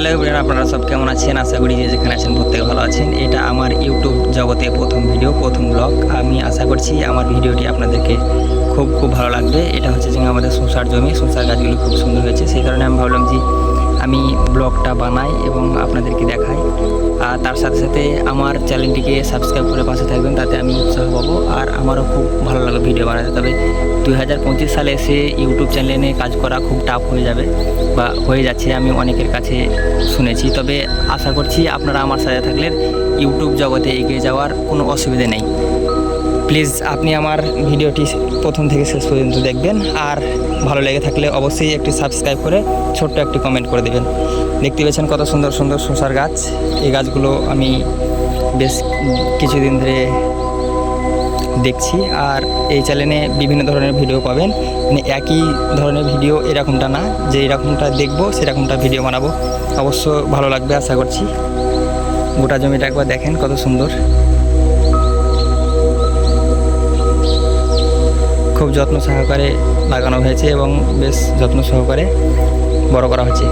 Hello everyone, আপনারা সব কেমন আছেন? আশা করি যে যেখানে আছেন প্রত্যেকে ভালো আছেন। এটা আমার ইউটিউব জগতে প্রথম ভিডিও, প্রথম ব্লগ। আমি আশা করছি আমার ভিডিওটি আপনাদেরকে খুব ভালো লাগবে। এটা হচ্ছে যে আমাদের শসার জমি, শসার গাছগুলো খুব সুন্দর হয়েছে, সেই কারণে আমি ভাবলাম যে আমি ব্লগটা বানাই এবং আপনাদেরকে দেখাই। আর তার সাথে সাথে আমার চ্যানেলটিকে সাবস্ক্রাইব করে পাশে থাকবেন, তাতে আমি উৎসাহ পাবো আর আমারও খুব ভালো লাগবে ভিডিও বানাতে। তবে 2025 সালে এসে ইউটিউব চ্যানেলে নিয়ে কাজ করা খুব টাফ হয়ে যাবে বা হয়ে যাচ্ছে, আমি অনেকের কাছে শুনেছি। তবে আশা করছি আপনারা আমার সাথে থাকলে ইউটিউব জগতে এগিয়ে যাওয়ার কোনো অসুবিধা নেই। প্লিজ আপনি আমার ভিডিওটি প্রথম থেকে শেষ পর্যন্ত দেখবেন, আর ভালো লেগে থাকলে অবশ্যই একটি সাবস্ক্রাইব করে ছোট্ট একটি কমেন্ট করে দেবেন। দেখতে পেয়েছেন কত সুন্দর সুন্দর শসার গাছ। এই গাছগুলো আমি বেশ কিছুদিন ধরে দেখছি, আর এই চ্যানেলে বিভিন্ন ধরনের ভিডিও পাবেন। মানে একই ধরনের ভিডিও এরকমটা না যে এরকমটা দেখবো সেরকমটা ভিডিও বানাবো। অবশ্য ভালো লাগবে আশা করছি। গোটা জমিটা একবার দেখেন কত সুন্দর, খুব যত্ন সহকারে লাগানো হয়েছে এবং বেশ যত্ন সহকারে বড় করা হয়েছে।